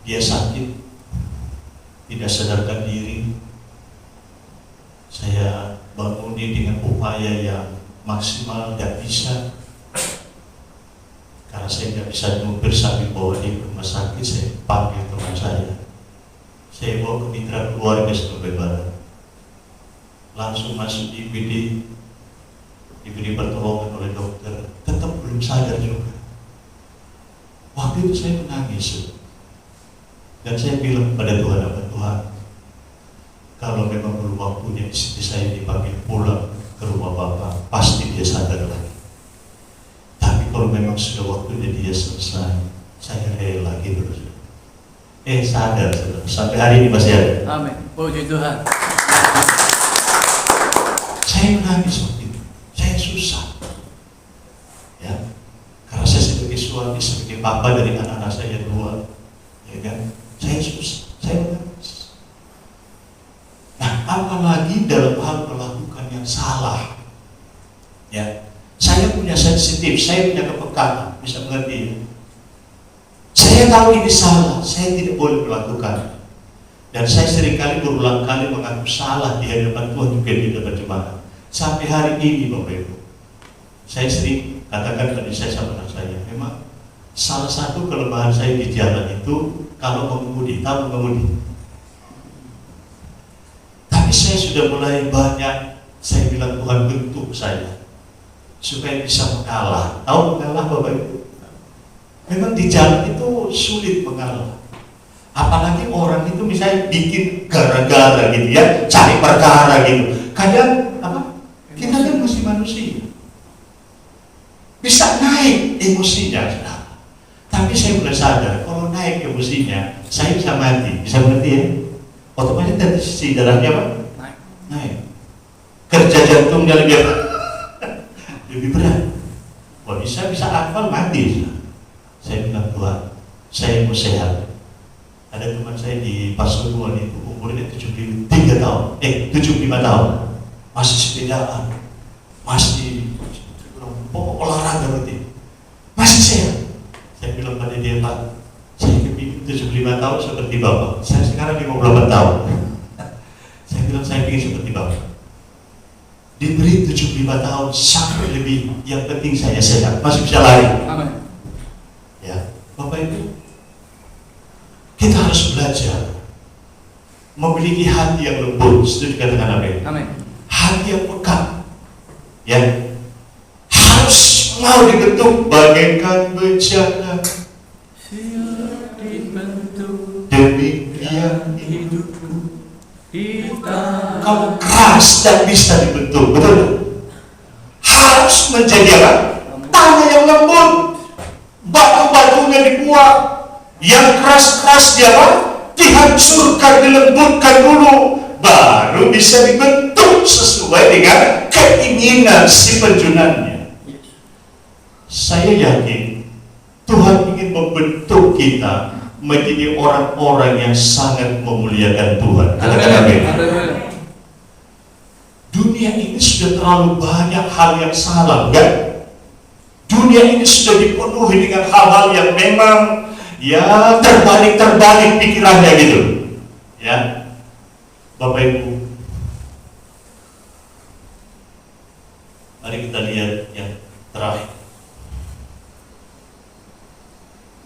dia sakit, tidak sadarkan diri. Saya bangun dia dengan upaya yang maksimal, tidak bisa. Karena saya tidak bisa nyupir sambil bawa dia ke rumah sakit, saya panggil teman saya. Saya bawa ke mitra keluarga Surabaya Barat. Langsung masuk di IPD, diberi pertolongan oleh dokter, tetap belum sadar juga. Waktu itu saya menangis, dan saya bilang kepada Tuhan, apa Tuhan, kalau memang belum waktunya istri saya dipanggil pulang ke rumah Bapak, pasti dia sadar lagi. Tapi kalau memang sudah waktunya dia selesai, saya rela gitu loh. Sadar, sampai hari ini masih ada. Amin. Puji Tuhan. Saya menangis waktu itu, saya susah, ya, karena saya sebagai suami, sebagai bapak dari anak-anak saya dua, ya kan, saya susah, saya menangis. Nah, apalagi dalam hal melakukan yang salah, ya, saya punya sensitif, saya punya kepekaan, bisa mengerti, ya? Saya tahu ini salah, saya tidak boleh melakukan, dan saya seringkali berulang kali mengaku salah di hadapan Tuhan juga di hadapan jemaat. Sampai hari ini Bapak Ibu, saya sering katakan pada saya sama anak saya, memang salah satu kelemahan saya di jalan itu kalau mengemudi, tahu mengemudi. Tapi saya sudah mulai banyak, saya bilang Tuhan bentuk saya supaya bisa mengalah. Tahu mengalah Bapak Ibu? Memang di jalan itu sulit mengalah. Apalagi orang itu misalnya bikin gara-gara gitu ya, cari perkara gitu. Kadang apa? Kita kan masih manusia, bisa naik emosinya, tapi saya mulai sadar kalau naik emosinya, saya bisa mati, bisa mengerti ya? Otomatis dari sisi darahnya apa? Naik. Kerja jantungnya lebih apa? Lebih berat. Kalau bisa akal mati. Saya bilang Tuhan, saya mau sehat. Ada teman saya di Pasuruan itu umurnya 75 tahun. Masih sepedaan, masih olahraga rutin, masih sehat. Saya bilang pada dia, Pak, saya kepingin 75 tahun seperti Bapak. Saya sekarang 58 tahun. Saya bilang saya ingin seperti Bapak. Diberi 75 tahun sampai lebih, yang penting saya sehat, masih bisa lari. Amin. Ya, Bapak Ibu, kita harus belajar memiliki hati yang lembut. Setuju katakan amin? Amin. Hati yang peka, ya, harus mau dibentuk bagaikan bejana. Demikian hidupku. Kamu keras dan bisa dibentuk, betul? Harus menjadi apa? Tanah yang lembut, batu-batunya dibuang, yang keras-keras dia apa? Dihancurkan, dilembutkan dulu, baru bisa dibentuk sesuai dengan keinginan si penjunannya. Saya yakin Tuhan ingin membentuk kita menjadi orang-orang yang sangat memuliakan Tuhan. Katakan amin. Dunia ini sudah terlalu banyak hal yang salah, kan? Dunia ini sudah dipenuhi dengan hal-hal yang memang ya terbalik pikirannya gitu. Ya, Bapak Ibu, mari kita lihat yang terakhir.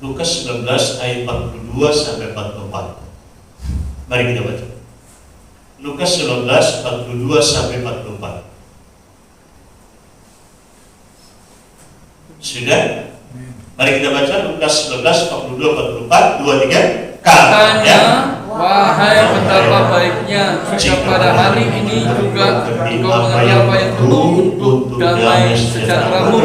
Lukas 19 ayat 42 sampai 44. Mari kita baca. Lukas 19 42 sampai 44. Sudah? Mari kita baca Lukas 19 42 44 23. Katanya, wahai betapa baiknya jika pada hari ini juga engkau mengerti apa yang perlu untuk damai sejahteramu.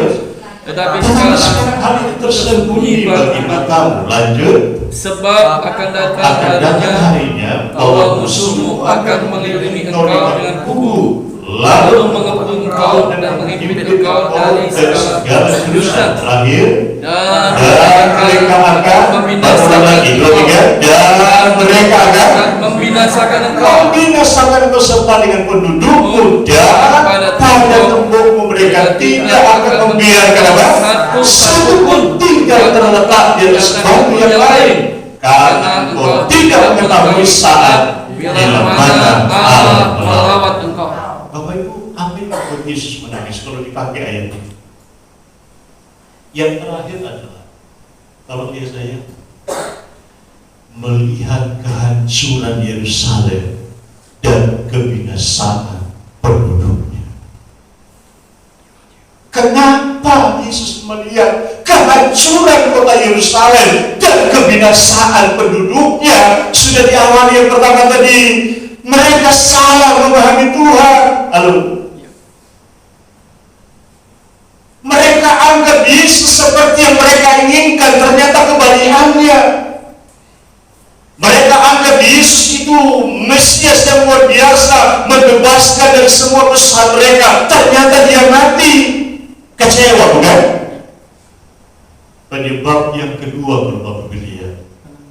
Tetapi sekarang hal itu tersembunyi bagi matamu. Lanjut. Sebab akan datang harinya bahwa musuhmu akan mengelilingi engkau dengan kubu, lalu mengepung engkau dan menghimpit engkau dari segala jurusan. Terakhir. Dan mereka akan membinasakan engkau serta dengan pendudukmu, dan pada tembokmu mereka tidak akan membiarkan satu pun tinggal terletak di atas batu yang lain, karena engkau tidak mengetahui saat bila mana Allah melawat engkau. Bapak Ibu, apa yang membuat Yesus menangis kalau dipakai ayat ini? Yang terakhir adalah, kalau Yesaya melihat kehancuran Yerusalem dan kebinasaan penduduknya. Kenapa Yesus melihat kehancuran kota Yerusalem dan kebinasaan penduduknya? Sudah diawali yang pertama tadi, mereka salah memahami Tuhan. Lalu mereka anggap Yesus seperti yang mereka inginkan, ternyata kebalikannya. Mereka anggap Yesus itu Mesias yang luar biasa, membebaskan dari semua usaha mereka. Ternyata dia mati. Kecewa, bukan? Penyebab yang kedua, kalau Bapak lihat,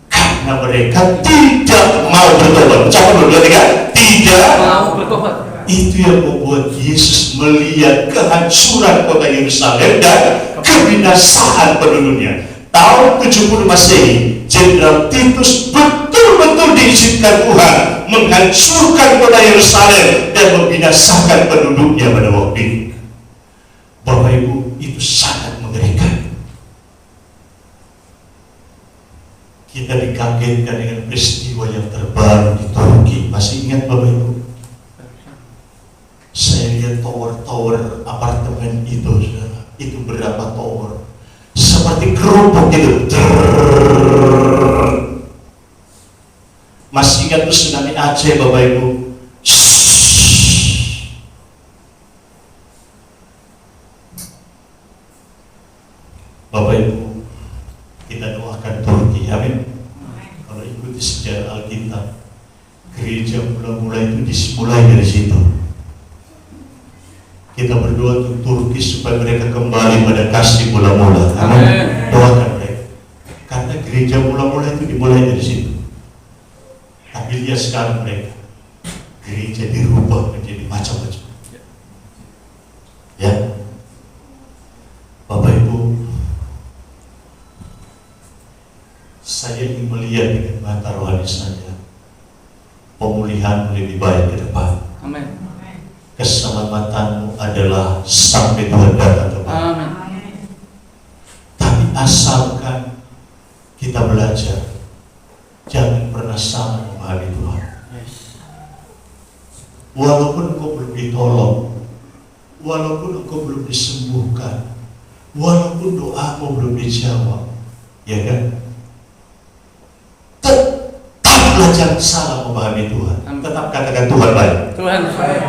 karena mereka tidak mau bertobat. Ucapan berdua tiga, tidak mau bertobat. Itu yang membuat Yesus melihat kehancuran kota Yerusalem dan kebinasaan penduduknya. Tahun 70 Masehi, Jenderal Titus betul-betul diizinkan Tuhan menghancurkan kota Yerusalem dan membinasakan penduduknya pada waktu itu. Bapak Ibu, itu sangat mengerikan. Kita dikagetkan dengan peristiwa yang terbaru di Turki. Masih ingat Bapak Ibu? Saya lihat tower-tower apartemen itu, saudara. Itu berapa tower? Seperti kerupuk gitu. Masih ingat tuh tsunami Aceh, Bapak Ibu? Bapak Ibu, kita doakan Turki, amin. Kalau ikuti sejarah Alkitab, gereja mula-mula itu dimulai dari situ. Kita berdoa untuk Turki supaya mereka kembali pada kasih mula-mula. Amin. Doakan mereka. Karena gereja mula-mula itu dimulai dari situ. Tapi lihat sekarang mereka, gereja dirubah menjadi macam-macam. Ya, Bapak Ibu, saya ingin melihat dengan mata rohani saya pemulihan lebih baik ke depan. Amin. Keselamatanmu adalah sampai Tuhan datang kembali. Amin. Tapi asalkan kita belajar, jangan pernah salah memahami Tuhan. Walaupun engkau belum ditolong, walaupun engkau belum disembuhkan, walaupun doamu belum dijawab, ya kan? Tetaplah jangan salah memahami Tuhan. Tetap katakan Tuhan baik. Tuhan baik.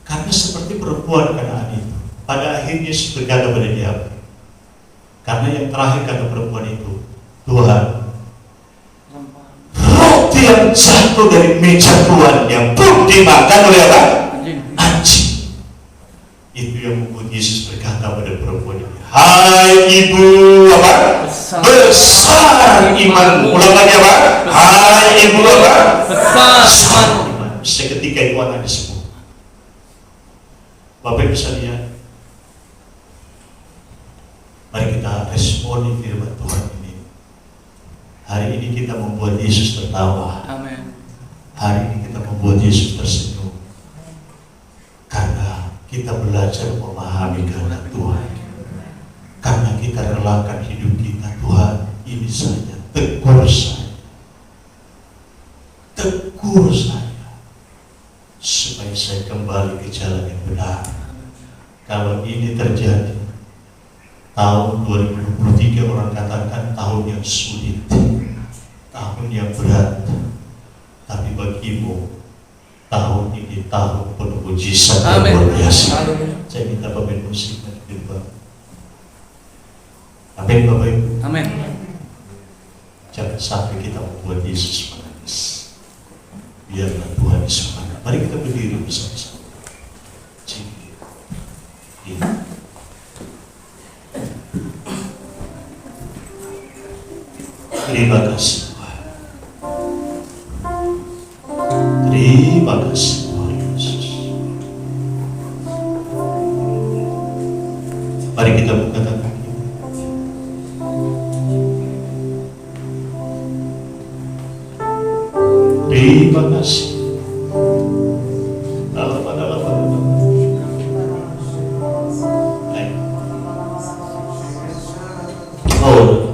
Karena seperti perempuan Kanaan itu, pada akhirnya Yesus berkata pada dia, karena yang terakhir kata perempuan itu, Tuhan, roti yang jatuh dari meja Tuhan yang belum dimakan oleh apa? Anjing. Itu yang membuat Yesus berkata pada perempuan itu, hai ibu, apa? Besar imanmu. Ulang lagi apa? Hai ibu, apa? Besar imanmu. Seketika itu anak disembuh. Bapak Ibu sekalian, meresponi firman Tuhan ini. Hari ini kita membuat Yesus tertawa. Amin. Hari ini kita membuat Yesus tersenyum. Karena kita belajar memahami kehendak Tuhan. Karena kita relakan hidup kita, Tuhan, ini saja, tegur saya. Tegur saya. Supaya saya kembali ke jalan yang benar. Kalau ini terjadi, tahun 2023 orang katakan tahun yang sulit, tahun yang berat. Tapi bagimu, tahun ini tahun penuh mujizat yang luar biasa. Saya minta pemain musik dan firman. Amin Bapak Ibu. Amin. Jangan sampai kita membuat Yesus menangis. Biarlah Tuhan Yesus menangis. Mari kita berdiri bersama-sama. Terima kasih Tuhan. Terima kasih Tuhan Yesus. Mari kita buka tangan kita. Terima kasih. Oh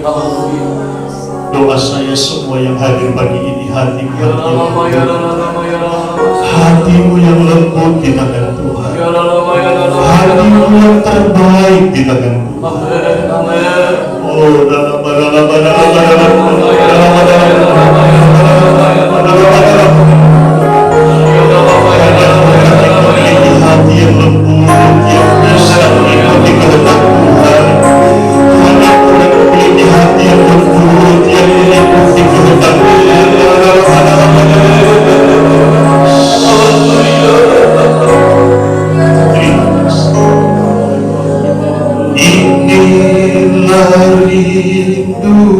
Doa saya semua yang hadir pagi ini, hatimu yang lembut di tangan Tuhan, hatimu yang terbaik di tangan Tuhan. Oh, hati yang lembut yang bisa mengikuti kehendak Tuhan. Memiliki hati yang lembut yang mengikuti kehendak Tuhan. Inilah rinduku.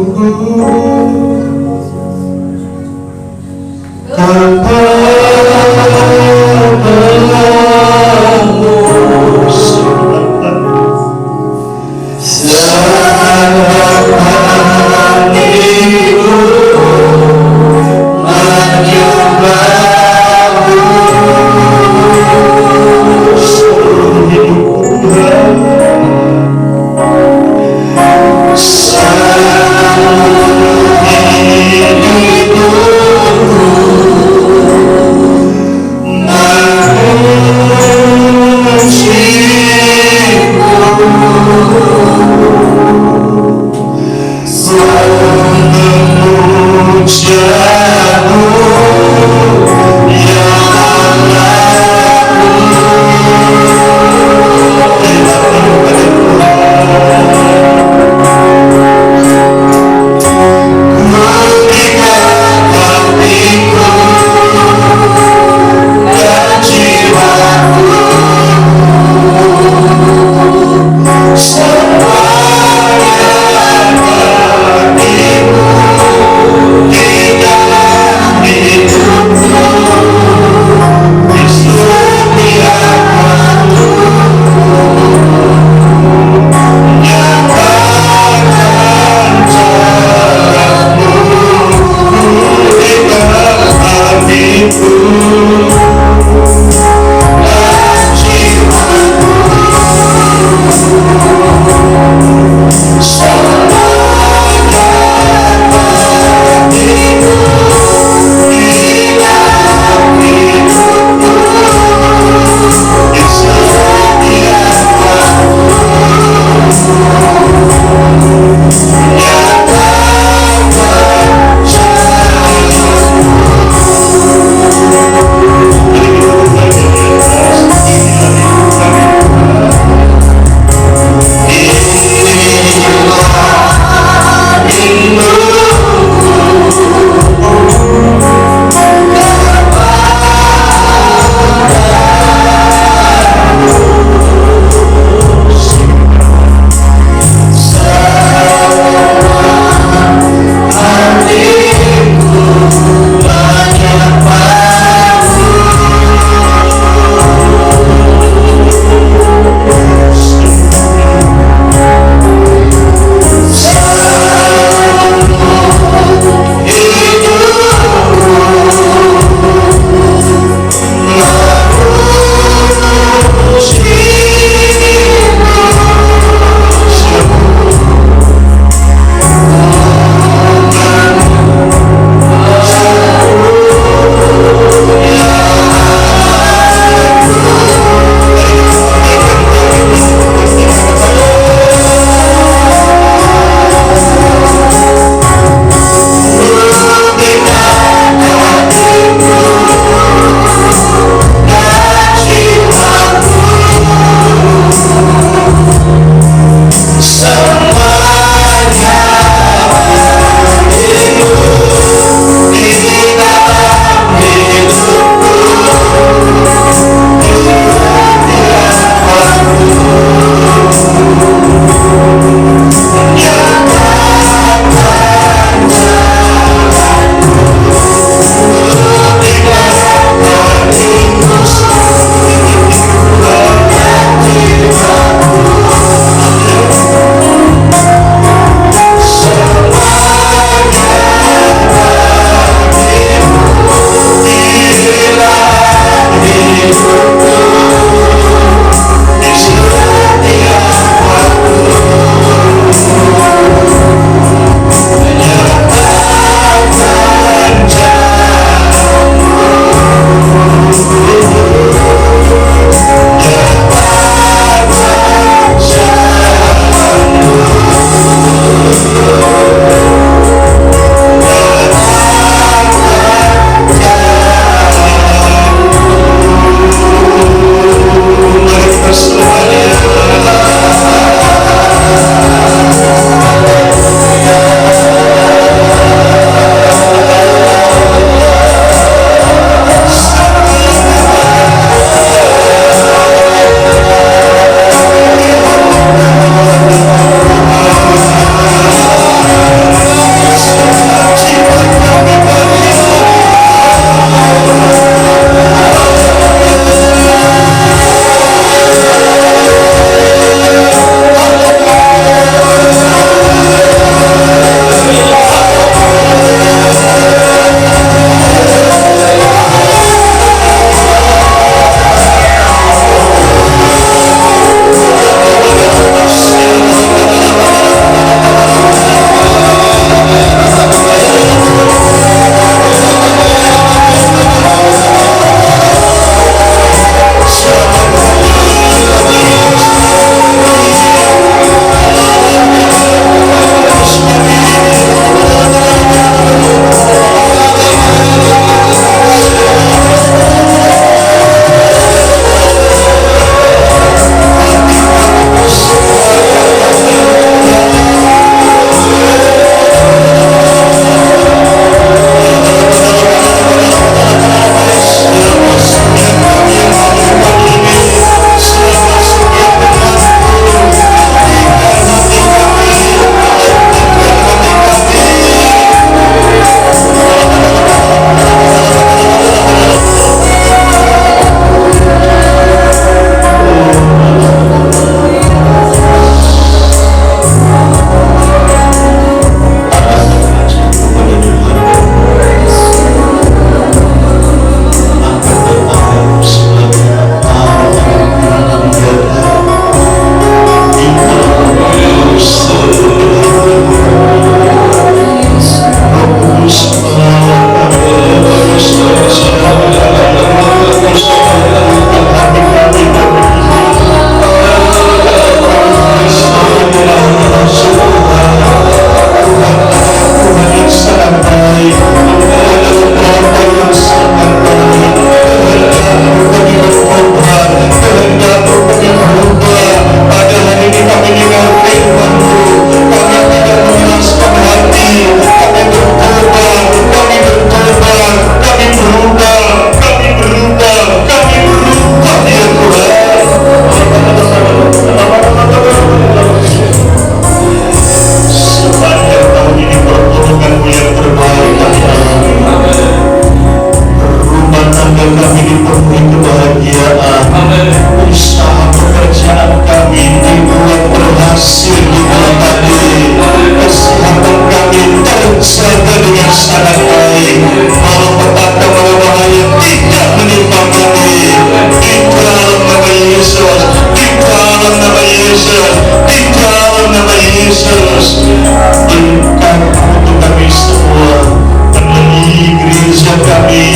kami,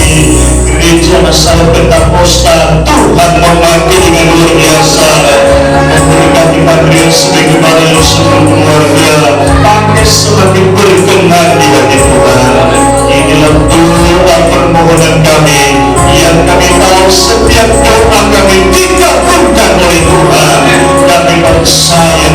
gereja masalah Pentakosta, Tuhan memakai dengan luar biasa, memberkati Padre sebagai kepala yang seluruh keluarga, pakai semakin berkenan di hati Tuhan. Inilah doa permohonan kami, yang kami tahu setiap doa kami dikabulkan oleh Tuhan. Kami percaya